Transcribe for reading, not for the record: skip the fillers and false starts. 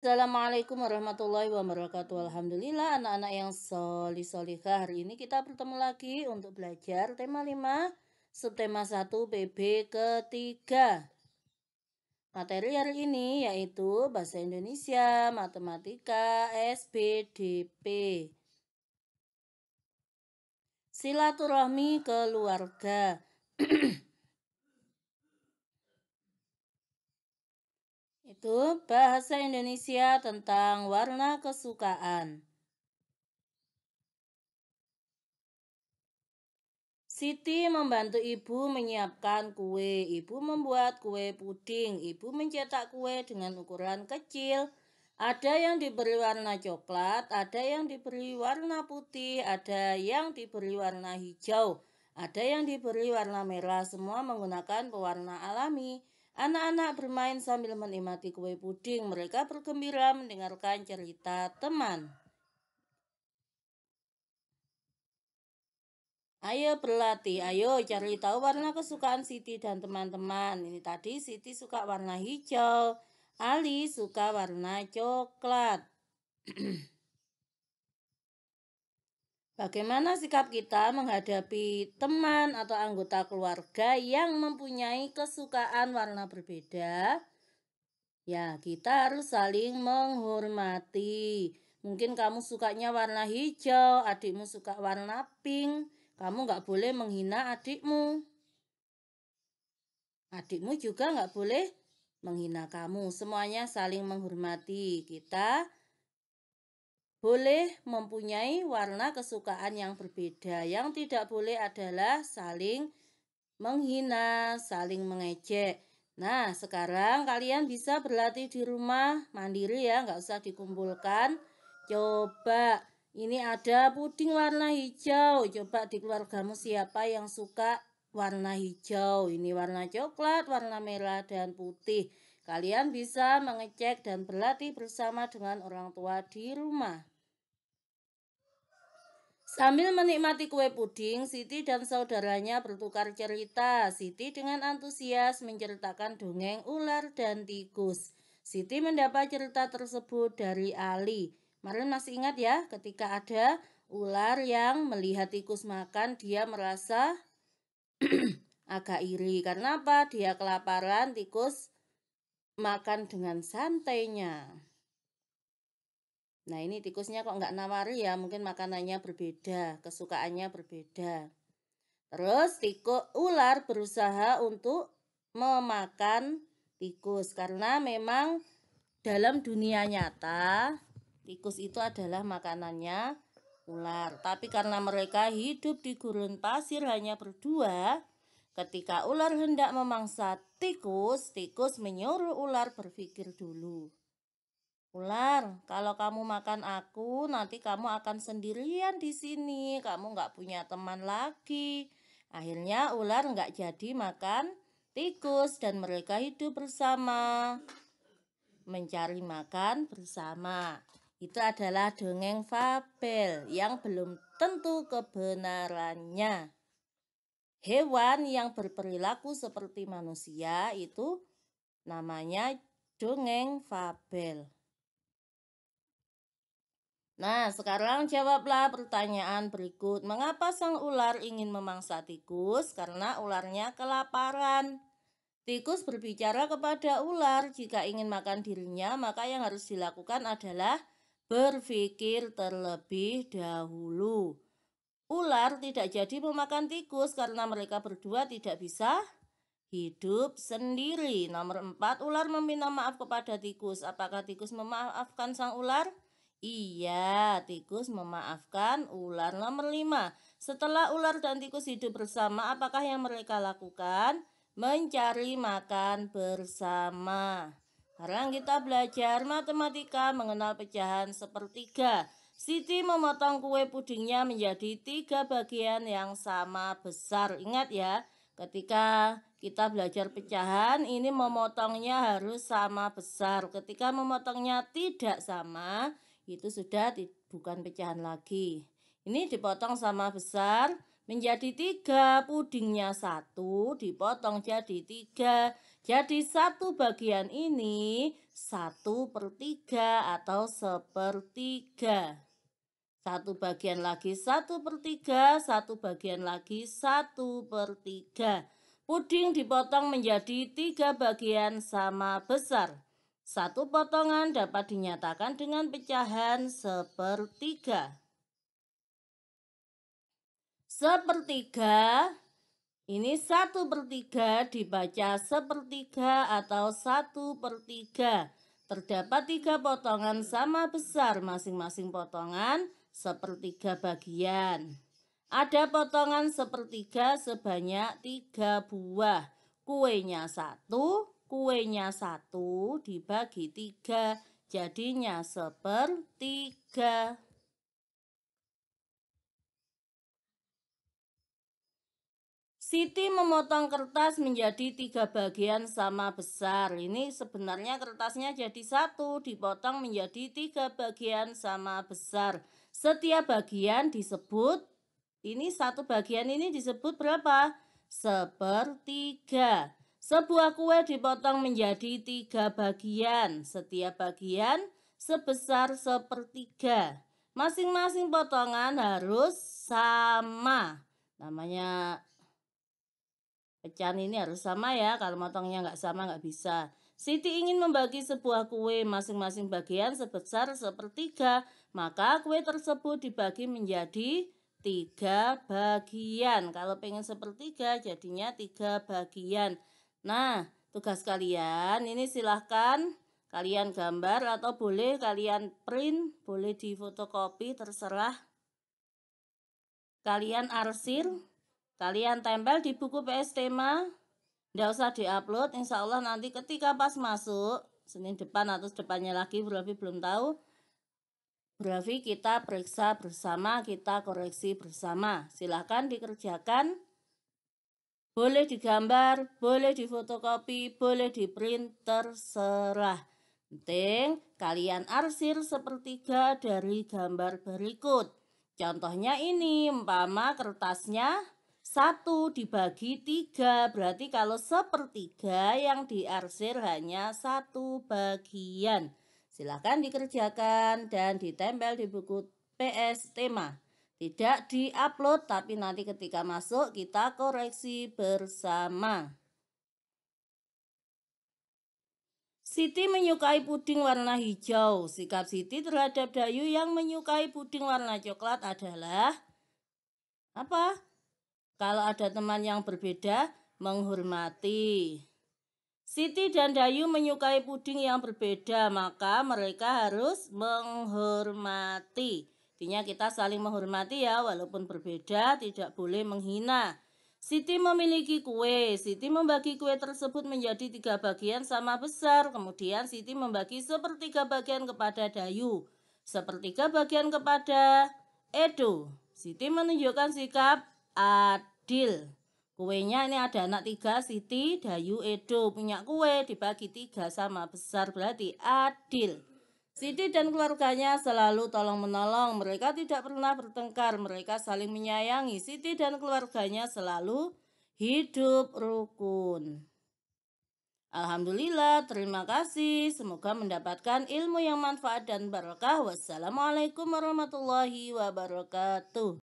Assalamualaikum warahmatullahi wabarakatuh. Alhamdulillah anak-anak yang solih-solihah. Hari ini kita bertemu lagi untuk belajar tema 5, subtema 1 PB ketiga. Materi hari ini yaitu Bahasa Indonesia, Matematika, SPDP. Silaturahmi keluarga. Itu bahasa Indonesia tentang warna kesukaan. Siti membantu ibu menyiapkan kue. Ibu membuat kue puding. Ibu mencetak kue dengan ukuran kecil. Ada yang diberi warna coklat, ada yang diberi warna putih, ada yang diberi warna hijau, ada yang diberi warna merah. Semua menggunakan pewarna alami. Anak-anak bermain sambil menikmati kue puding. Mereka bergembira mendengarkan cerita teman. Ayo berlatih, ayo cari tahu warna kesukaan Siti dan teman-teman. Ini tadi Siti suka warna hijau, Ali suka warna coklat. Bagaimana sikap kita menghadapi teman atau anggota keluarga yang mempunyai kesukaan warna berbeda? Ya, kita harus saling menghormati. Mungkin kamu sukanya warna hijau, adikmu suka warna pink. Kamu nggak boleh menghina adikmu. Adikmu juga nggak boleh menghina kamu. Semuanya saling menghormati. Kita boleh mempunyai warna kesukaan yang berbeda. Yang tidak boleh adalah saling menghina, saling mengejek. Nah, sekarang kalian bisa berlatih di rumah mandiri ya, nggak usah dikumpulkan. Coba, ini ada puding warna hijau. Coba di keluargamu siapa yang suka warna hijau? Ini warna coklat, warna merah, dan putih. Kalian bisa mengecek dan berlatih bersama dengan orang tua di rumah. Sambil menikmati kue puding, Siti dan saudaranya bertukar cerita. Siti dengan antusias menceritakan dongeng ular dan tikus. Siti mendapat cerita tersebut dari Ali. Kemarin masih ingat ya, ketika ada ular yang melihat tikus makan, dia merasa agak iri. Karena apa? Dia kelaparan, tikus makan dengan santainya. Nah, ini tikusnya kok nggak nawari ya, mungkin makanannya berbeda, kesukaannya berbeda. Terus ular berusaha untuk memakan tikus karena memang dalam dunia nyata tikus itu adalah makanannya ular. Tapi karena mereka hidup di gurun pasir hanya berdua, ketika ular hendak memangsa tikus, tikus menyuruh ular berpikir dulu. Ular, kalau kamu makan aku, nanti kamu akan sendirian di sini. Kamu nggak punya teman lagi. Akhirnya ular nggak jadi makan tikus dan mereka hidup bersama, mencari makan bersama. Itu adalah dongeng fabel yang belum tentu kebenarannya. Hewan yang berperilaku seperti manusia itu namanya dongeng fabel. Nah, sekarang jawablah pertanyaan berikut. Mengapa sang ular ingin memangsa tikus? Karena ularnya kelaparan. Tikus berbicara kepada ular, jika ingin makan dirinya, maka yang harus dilakukan adalah berpikir terlebih dahulu. Ular tidak jadi memakan tikus karena mereka berdua tidak bisa hidup sendiri. Nomor 4, ular meminta maaf kepada tikus. Apakah tikus memaafkan sang ular? Iya, tikus memaafkan ular. Nomor 5, setelah ular dan tikus hidup bersama, apakah yang mereka lakukan? Mencari makan bersama. Sekarang kita belajar matematika mengenal pecahan sepertiga. Siti memotong kue pudingnya menjadi 3 bagian yang sama besar. Ingat ya, ketika kita belajar pecahan, ini memotongnya harus sama besar. Ketika memotongnya tidak sama, itu sudah bukan pecahan lagi. Ini dipotong sama besar menjadi 3, pudingnya 1 dipotong jadi 3. Jadi satu bagian ini 1/3 atau sepertiga. Satu bagian lagi 1/3, satu bagian lagi 1/3. Puding dipotong menjadi 3 bagian sama besar. Satu potongan dapat dinyatakan dengan pecahan sepertiga. Sepertiga, ini 1/3 dibaca sepertiga atau 1/3. Terdapat 3 potongan sama besar, masing-masing potongan sepertiga bagian. Ada potongan sepertiga sebanyak 3 buah. Kuenya 1 dibagi 3, jadinya sepertiga. Siti memotong kertas menjadi 3 bagian sama besar. Ini sebenarnya kertasnya jadi 1, dipotong menjadi 3 bagian sama besar. Setiap bagian disebut, ini satu bagian ini disebut berapa? Sepertiga. Sebuah kue dipotong menjadi 3 bagian. Setiap bagian sebesar sepertiga. Masing-masing potongan harus sama. Namanya pecahan ini harus sama ya, kalau motongnya nggak sama nggak bisa. Siti ingin membagi sebuah kue masing-masing bagian sebesar sepertiga, maka kue tersebut dibagi menjadi 3 bagian. Kalau pengen sepertiga jadinya 3 bagian. Nah, tugas kalian ini silahkan kalian gambar atau boleh kalian print, boleh difotokopi, terserah. Kalian arsir. Kalian tempel di buku PS Tema, nggak usah diupload, insya Allah nanti ketika pas masuk, Senin depan atau depannya lagi, berarti belum tahu, berarti kita periksa bersama, kita koreksi bersama. Silahkan dikerjakan, boleh digambar, boleh difotokopi, boleh diprint, terserah. Penting kalian arsir sepertiga dari gambar berikut. Contohnya ini, umpama kertasnya 1 dibagi 3, berarti kalau sepertiga yang diarsir hanya 1 bagian. Silahkan dikerjakan dan ditempel di buku PS Tema. Tidak diupload, tapi nanti ketika masuk kita koreksi bersama. Siti menyukai puding warna hijau. Sikap Siti terhadap Dayu yang menyukai puding warna coklat adalah apa? Kalau ada teman yang berbeda, menghormati. Siti dan Dayu menyukai puding yang berbeda, maka mereka harus menghormati. Intinya kita saling menghormati ya, walaupun berbeda, tidak boleh menghina. Siti memiliki kue. Siti membagi kue tersebut menjadi 3 bagian sama besar. Kemudian Siti membagi sepertiga bagian kepada Dayu, sepertiga bagian kepada Edo. Siti menunjukkan sikap adil. Kuenya ini ada anak 3, Siti, Dayu, Edo. Punya kue dibagi 3 sama besar, berarti adil. Siti dan keluarganya selalu tolong-menolong. Mereka tidak pernah bertengkar. Mereka saling menyayangi. Siti dan keluarganya selalu hidup rukun. Alhamdulillah, terima kasih. Semoga mendapatkan ilmu yang manfaat dan berkah. Wassalamualaikum warahmatullahi wabarakatuh.